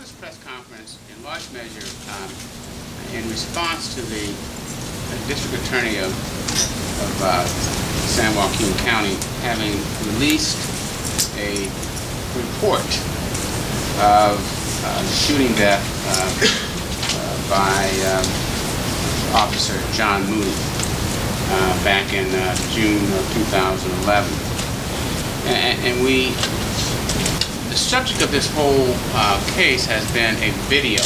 this press conference in large measure in response to the District Attorney of San Joaquin County having released a report of shooting death by Officer John Moody back in June of 2011. And the subject of this whole case has been a video.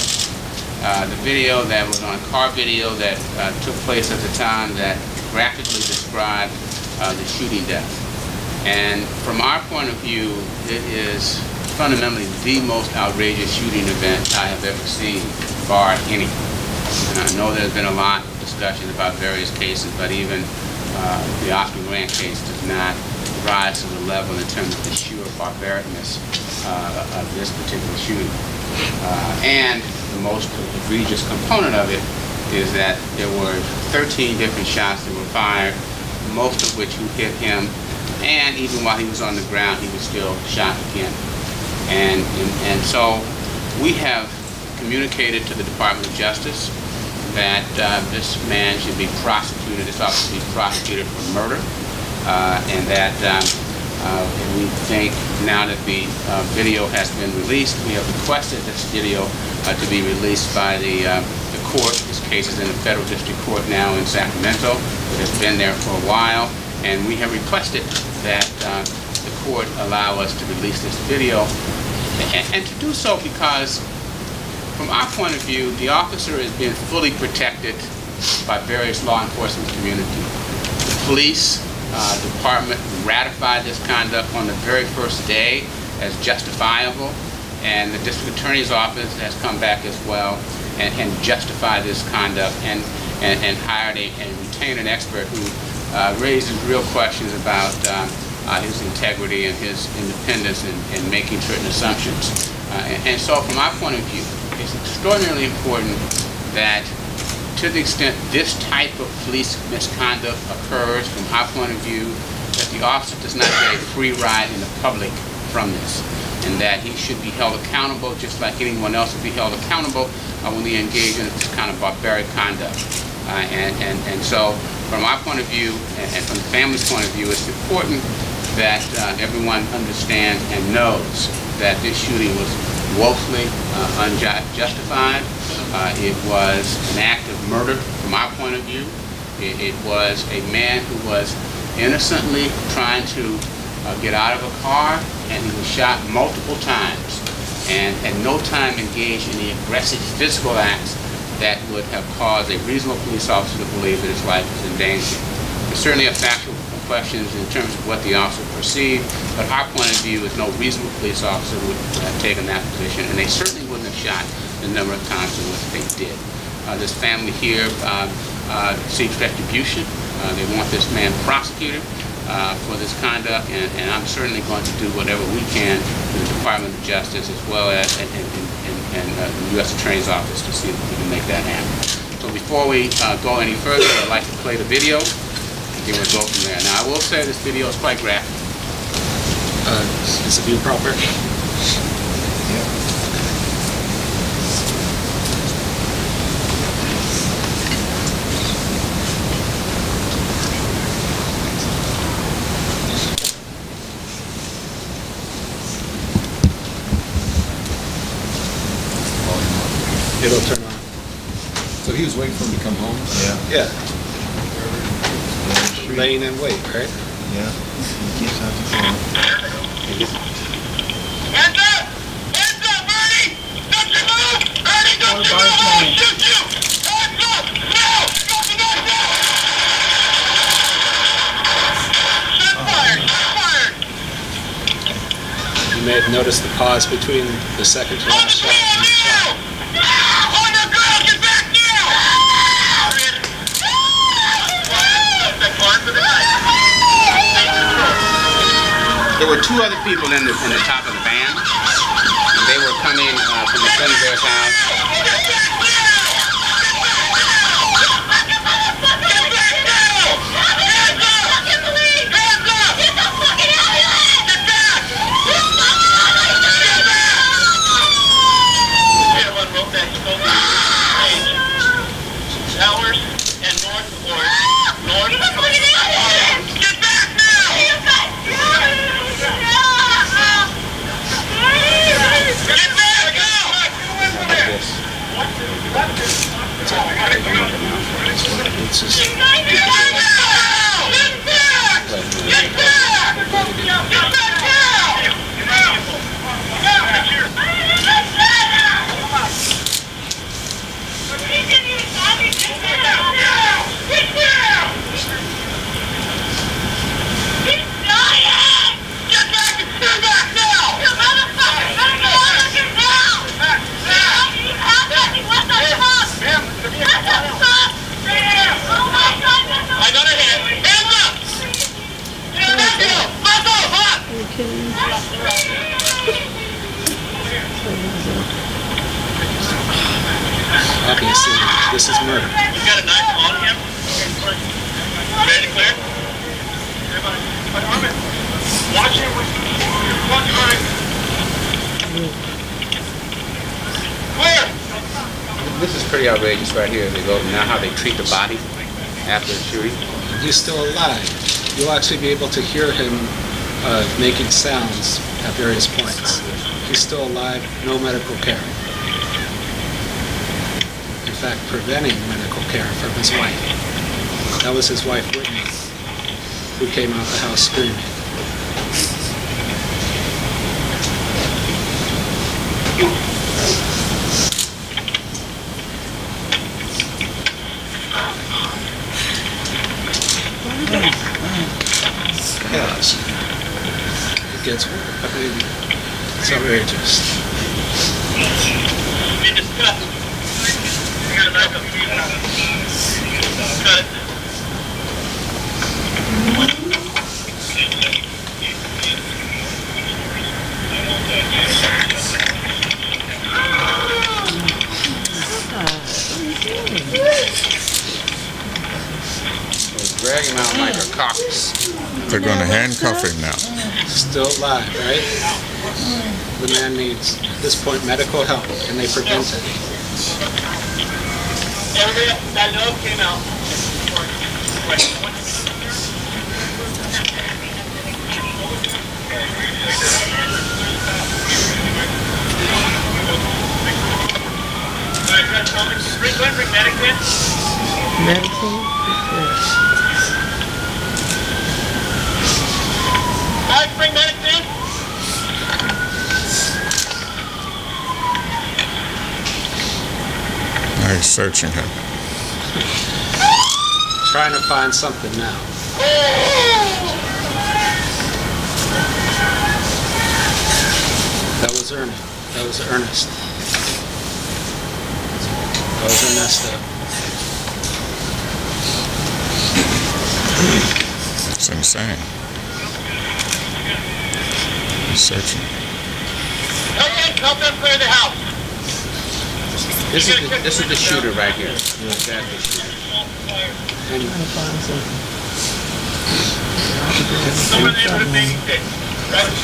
The video that was on car video that took place at the time that graphically described the shooting death. And from our point of view, it is fundamentally the most outrageous shooting event I have ever seen, bar any. And I know there's been a lot of discussion about various cases, but even the Oscar Grant case does not rise to the level in terms of the sheer barbaricness of this particular shooting. And the most egregious component of it is that there were 13 different shots that were fired, most of which hit him, and even while he was on the ground, he was still shot again. And so we have communicated to the Department of Justice that this man should be prosecuted, this officer should be prosecuted for murder, and that we think now that the video has been released, we have requested this video to be released by the court. This case is in the federal district court now in Sacramento. It has been there for a while, and we have requested that the court allow us to release this video, and to do so because from our point of view, the officer is being fully protected by various law enforcement community. The police department ratified this conduct on the very first day as justifiable, and the district attorney's office has come back as well and justified this conduct and hired and retained an expert who raises real questions about his integrity and his independence in making certain assumptions. And so from our point of view, it's extraordinarily important that to the extent this type of police misconduct occurs, from our point of view, that the officer does not get a free ride in the public from this, and that he should be held accountable just like anyone else would be held accountable when they engage in this kind of barbaric conduct. And so from our point of view, and from the family's point of view, it's important that everyone understands and knows that this shooting was woefully unjustified. It was an act of murder from our point of view. It was a man who was innocently trying to get out of a car, and he was shot multiple times and at no time engaged in the aggressive physical acts that would have caused a reasonable police officer to believe that his life was in danger. There's certainly a factual questions in terms of what the officer perceived, but our point of view is no reasonable police officer would have taken that position, and they certainly wouldn't have shot the number of times in which they did. This family here seeks retribution. They want this man prosecuted for this conduct, and I'm certainly going to do whatever we can in the Department of Justice as well as in the U.S. Attorney's Office to see if we can make that happen. So before we go any further, I'd like to play the video. We'll go from there. Now, I will say this video is quite graphic. Is the view proper? Yeah. It'll turn on. So he was waiting for him to come home? Yeah. Laying in wait, right? Yeah. He keeps out the phone. Hands up! Hands up, Bernie! Don't you move! Bernie, don't you move! I'll shoot you! Hands up! Now! Drop the gun down! Shot fired! Shot fired! You may have noticed the pause between the second to last shot and the shot. On the ground! Get back now! There were two other people in the top of the van, and they were coming from the friend of theirs house. Obviously, this is murder. You got a knife on him? Ready to clear? Watch him. Watch him. Clear! This is pretty outrageous right here. They go now how they treat the body after the shooting. He's still alive. You'll actually be able to hear him making sounds at various points. He's still alive, no medical care. In fact, preventing medical care from his wife. That was his wife, Whitney, who came out the house screaming. Yes. It gets, I mean, it's outrageous. Be discussed. You got a knife up. Cut it. Drag him out like a carcass. They're going to handcuff him now. Still alive, right? The man needs, at this point, medical help. Can they prevent it? Everybody, that note came out. Bring medic in. Medical? Guys, bring medics in. Now he's searching him. Trying to find something now. That was Ernie. That was Ernest. That was Ernesto. It's insane. He's searching. Help them clear the house. This is the shooter right here. That's the shooter. Someone in the neighborhood maybe six.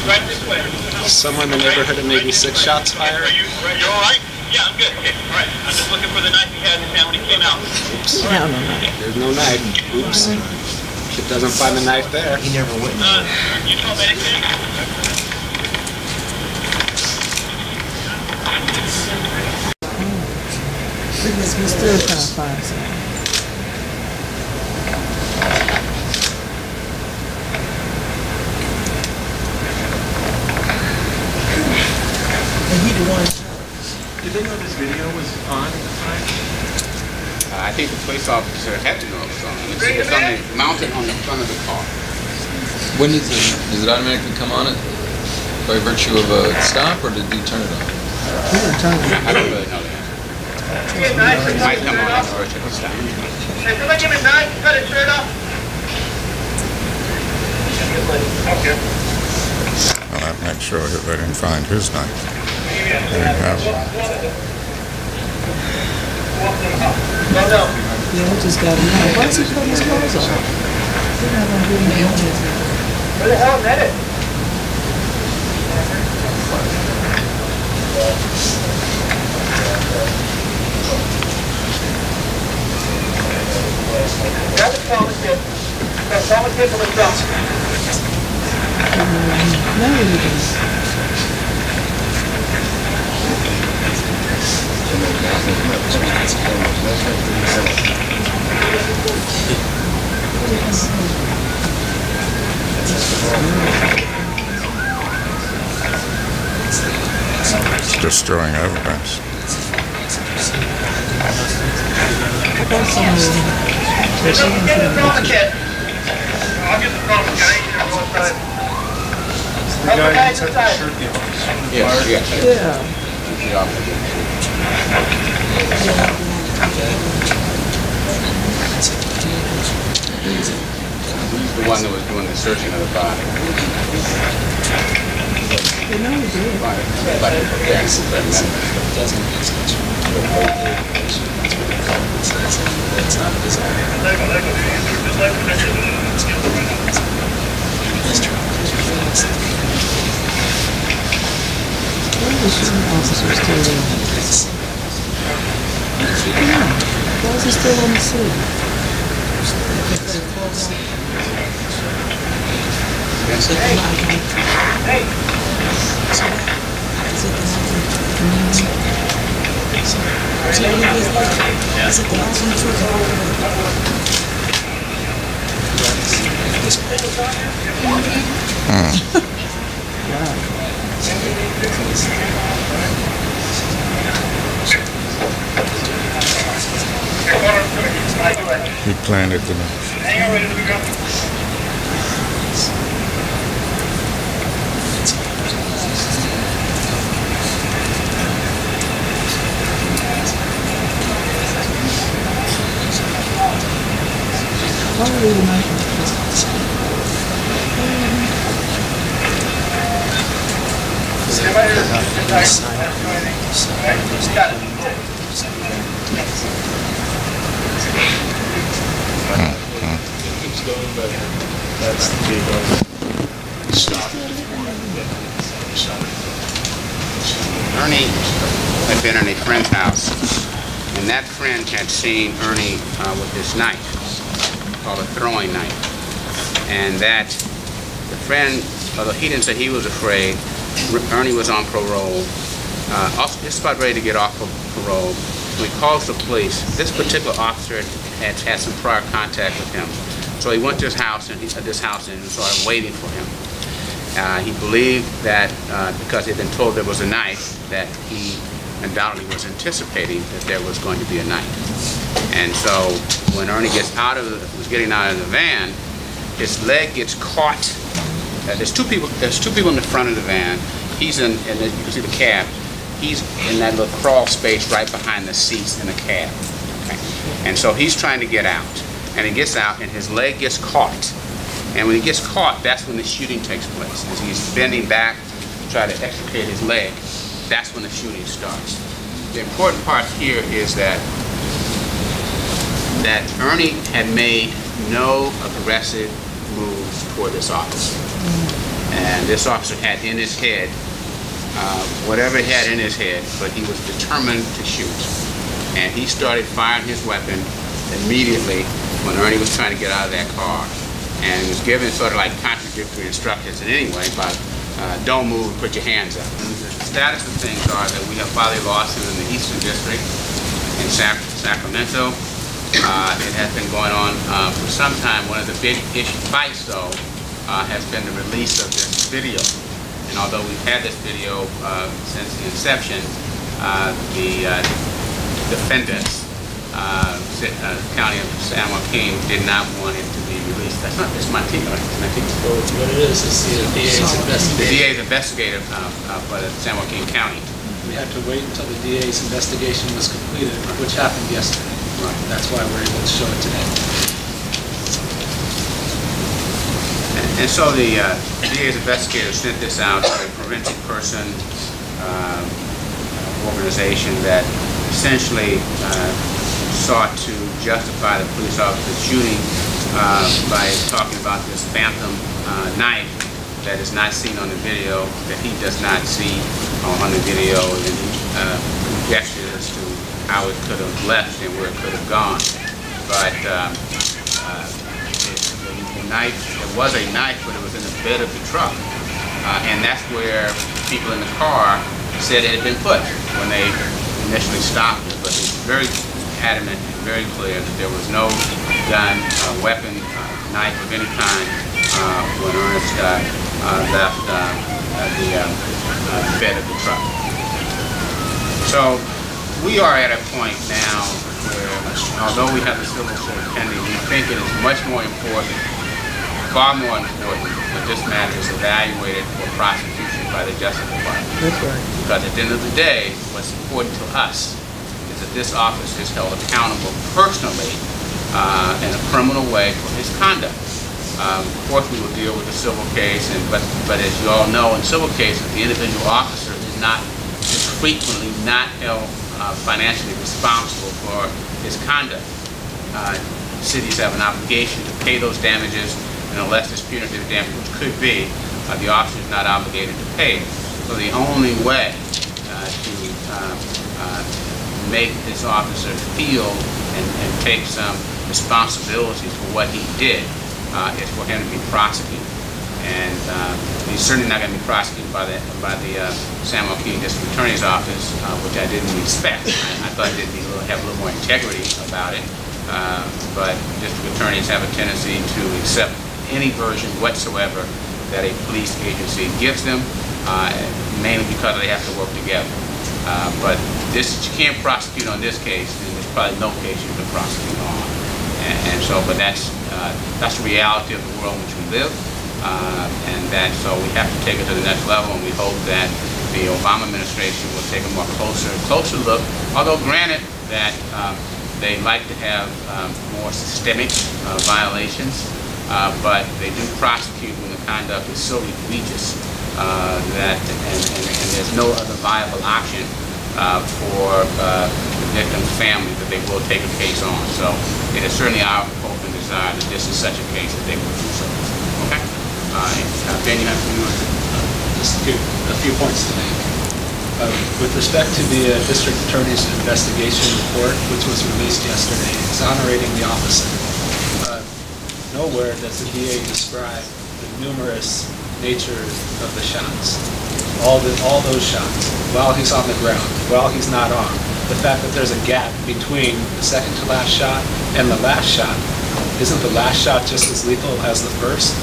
Right this way. Someone in the neighborhood of maybe 6 shots fired. You all right? Yeah, I'm good. Okay, all right. I'm just looking for the knife he had in his hand when he came out. Oops. No, no, no. There's no knife. Oops. It doesn't find the knife there. He never went. You told medics in? Goodness, we're still trying to find something. And he the one. Did they know this video was on at the time? I think the police officer had to know it was on. It's mounted on the front of the car. When does it automatically come on it? By virtue of a stop, or did you turn it on? He didn't turn it. I don't really know that. It might come on as virtue of a stop. Hey, somebody give me a knife. Cut his shirt off. Okay. Well, that makes sure that they didn't find his knife. They didn't have it. No. Yeah, we just got him out. Why is he putting his clothes on? He's not going to do anything. Where the hell is that? Grab the common tip. Grab the common tip on the truck. No, he didn't. It's destroying evidence. I got some. Get the common tip. I'll get the common guy. The guy who took the shirt the officer. Yes. Yeah. He's the one that was doing the searching of the body. You know he did. That's not visible. Why is the shooting officer still there? Why is he still on the scene? He planted the knife. Why are we not? That's the big one. Stop. Ernie had been in a friend's house, and that friend had seen Ernie with this knife, called a throwing knife. And that the friend, although he didn't say he was afraid, Ernie was on parole, just about ready to get off of parole. So he calls the police. This particular officer had some prior contact with him. So he went to his house and started waiting for him. He believed that because he had been told there was a knife, that he undoubtedly was anticipating that there was going to be a knife. And so when Ernie was getting out of the van, his leg gets caught. There's two people in the front of the van. He's in, and you can see the cab. He's in that little crawl space right behind the seats in the cab. Okay? And so he's trying to get out. And he gets out, and his leg gets caught. And when he gets caught, that's when the shooting takes place. As he's bending back to try to extricate his leg, that's when the shooting starts. The important part here is that Ernie had made no aggressive moves toward this officer. And this officer had in his head whatever he had in his head, but he was determined to shoot. And he started firing his weapon immediately when Ernie was trying to get out of that car. And he was given sort of like contradictory instructions in any way about don't move and put your hands up. And the status of things are that we have filed a lawsuit in the Eastern District in Sacramento. It has been going on for some time. One of the big fights, though, has been the release of this video. And although we've had this video since the inception, the defendants, County of San Joaquin, did not want it to be released. That's not, it's Manteca, right? It's Manteca. Well, what it is the DA's investigation. The DA's investigative for the San Joaquin County. We had to wait until the DA's investigation was completed, which happened yesterday. Right. That's why we're able to show it today. And so the DA's investigator sent this out to a forensic person organization that essentially sought to justify the police officer's shooting by talking about this phantom knife that is not seen on the video, that he does not see on the video, and conjectures as to how it could have left and where it could have gone. But the knife, it was a knife, but it was in the bed of the truck. And that's where people in the car said it had been put when they initially stopped it. But it's very adamant and very clear that there was no gun, weapon, knife of any kind when Ernest left the bed of the truck. So we are at a point now where, although we have the civil suit pending, we think it is much more important, far more important, that this matter is evaluated for prosecution by the Justice Department. That's right. Because at the end of the day, what's important to us is that this officer is held accountable personally in a criminal way for his conduct. Of course, we will deal with the civil case, but as you all know, in civil cases, the individual officer is frequently not held financially responsible for his conduct. Cities have an obligation to pay those damages, and unless there's punitive damage, which could be, the officer is not obligated to pay. So the only way to make this officer feel and take some responsibility for what he did is for him to be prosecuted. And he's certainly not going to be prosecuted by the San Joaquin District Attorney's Office, which I didn't expect. I thought they'd have a little more integrity about it. But district attorneys have a tendency to accept any version whatsoever that a police agency gives them, mainly because they have to work together. But you can't prosecute on this case, and there's probably no case you can prosecute on. And so, but that's the reality of the world in which we live, so we have to take it to the next level, and we hope that the Obama administration will take a more closer look. Although, granted that they like to have more systemic violations, but they do prosecute when the conduct is so egregious and there's no other viable option for the victim's family that they will take a case on. So it is certainly our hope and desire that this is such a case that they will do so. Okay? Ben, you have Just a few points to make. With respect to the district attorney's investigation report, which was released yesterday, exonerating the officer, nowhere does the DA describe the numerous nature of the shots. All those shots, while he's on the ground, while he's not armed. The fact that there's a gap between the second to last shot and the last shot. Isn't the last shot just as lethal as the first?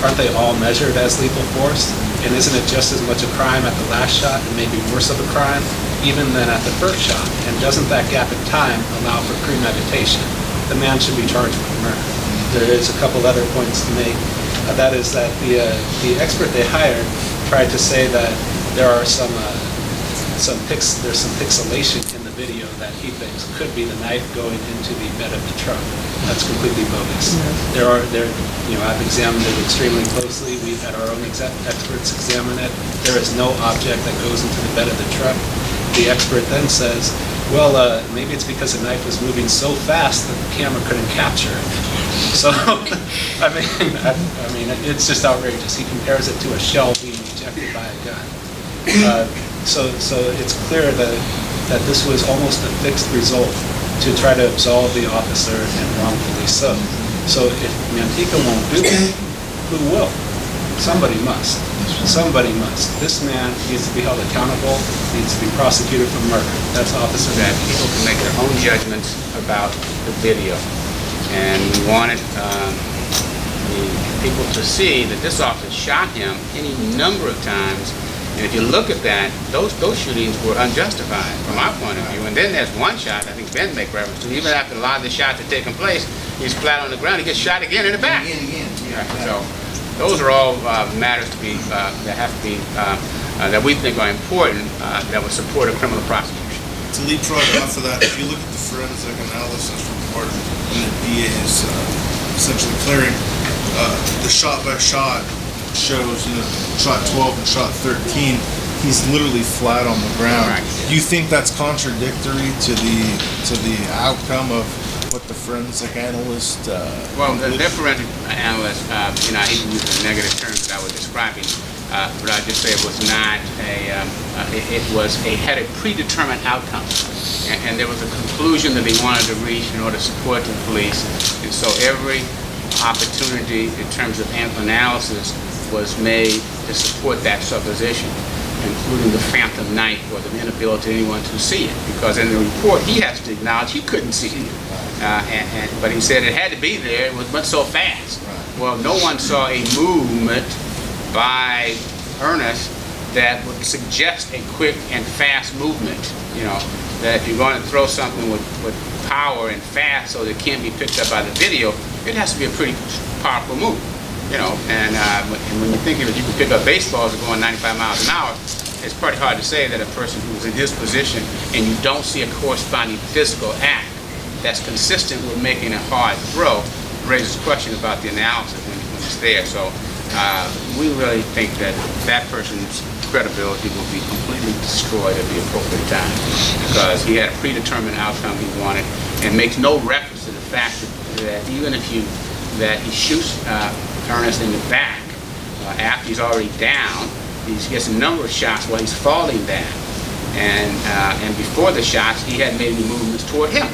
Aren't they all measured as lethal force? And isn't it just as much a crime at the last shot, and maybe worse of a crime, even than at the first shot? And doesn't that gap in time allow for premeditation? The man should be charged with murder. There is a couple other points to make. That is that the expert they hired tried to say that there are some pixelation in the video that he thinks could be the knife going into the bed of the truck. That's completely bogus. I've examined it extremely closely. We've had our own experts examine it. There is no object that goes into the bed of the truck. The expert then says, well, maybe it's because the knife was moving so fast that the camera couldn't capture it. So, I mean, it's just outrageous. He compares it to a shell being ejected by a gun. So it's clear that this was almost a fixed result to try to absolve the officer and wrongfully so. So if Manteca won't do it, who will? Somebody must. Somebody must. This man needs to be held accountable, needs to be prosecuted for murder. That's officer. That people can make their own judgments about the video. And we wanted people to see that this officer shot him any number of times. And if you look at that, those shootings were unjustified from our point of view. And then there's one shot, I think Ben made reference to, even after a lot of the shots had taken place, he's flat on the ground, he gets shot again in the back. Again. So those are all matters to be, that have to be, that we think are important, that would support a criminal prosecution. To leapfrog off of that, if you look at the forensic analysis report and the DA is essentially clearing, the shot by shot shows, shot 12 and shot 13, he's literally flat on the ground. Right. Do you think that's contradictory to the outcome of what the forensic analyst? Well, the forensic analyst, I hate to use the negative terms that I was describing, but I just say it was not had a predetermined outcome, and there was a conclusion that they wanted to reach in order to support the police, and so every opportunity in terms of analysis was made to support that supposition, including the phantom knife or the inability of anyone to see it, because in the report he has to acknowledge he couldn't see it, but he said it had to be there, it went so fast. Well, no one saw a movement by Ernest that would suggest a quick and fast movement, that if you're going to throw something with power and fast so that it can't be picked up by the video, it has to be a pretty powerful move. And when you think of it, you can pick up baseballs that are going 95 miles an hour. It's pretty hard to say that a person who's in his position and you don't see a corresponding physical act that's consistent with making a hard throw raises a question about the analysis. that's there. So we really think that that person's credibility will be completely destroyed at the appropriate time, because he had a predetermined outcome he wanted, and makes no reference to the fact that even if that he shoots Ca.Ernest in the back after he's already down, he gets a number of shots while he's falling down, and before the shots he hadn't made any movements toward him.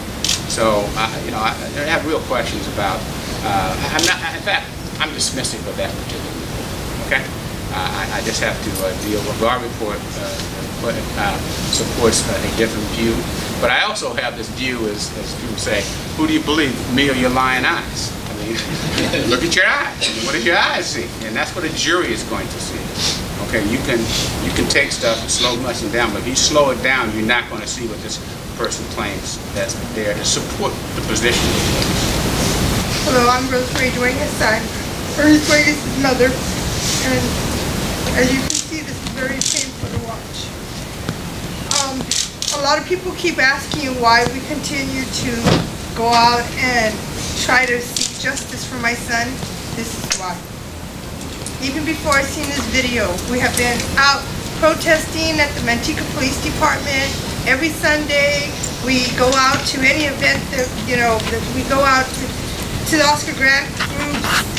So you know, I have real questions about. In fact, I'm dismissive of that particular report. Okay. I just have to deal with our report supports a different view. But I also have this view, as people say, who do you believe, me or your lying eyes? I mean, look at your eyes. What does your eyes see? And that's what a jury is going to see. Okay, you can take stuff and slow much down, but if you slow it down, you're not going to see what this person claims that's there to support the position. Hello, I'm Rosemary Duenez. I'm Ernest Duenez's mother, and as you can see, this is very painful to watch. A lot of people keep asking you why we continue to go out and try to seek justice for my son. This is why. Even before I seen this video, we have been out protesting at the Manteca Police Department every Sunday. We go out to any event that, you know, that we go out to the Oscar Grant groups,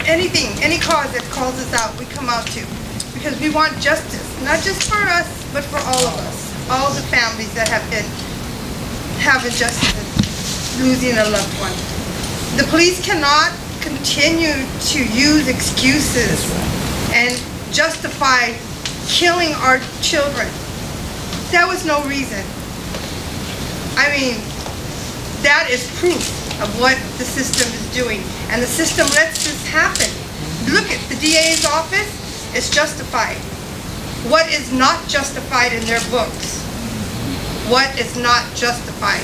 anything, any cause that calls us out, we come out to. Because we want justice, not just for us, but for all of us. All the families that have been having justice and losing a loved one. The police cannot continue to use excuses and justify killing our children. That was no reason. I mean, that is proof of what the system is doing. And the system lets this happen. Look at the DA's office, it's justified. What is not justified in their books? What is not justified?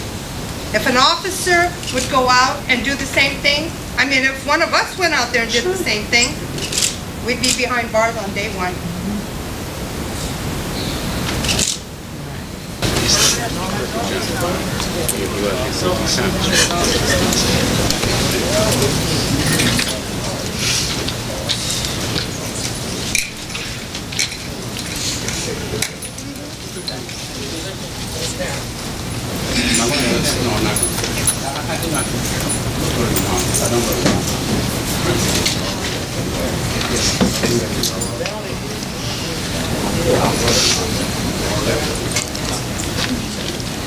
If an officer would go out and do the same thing, I mean, if one of us went out there and did the same thing, we'd be behind bars on day one.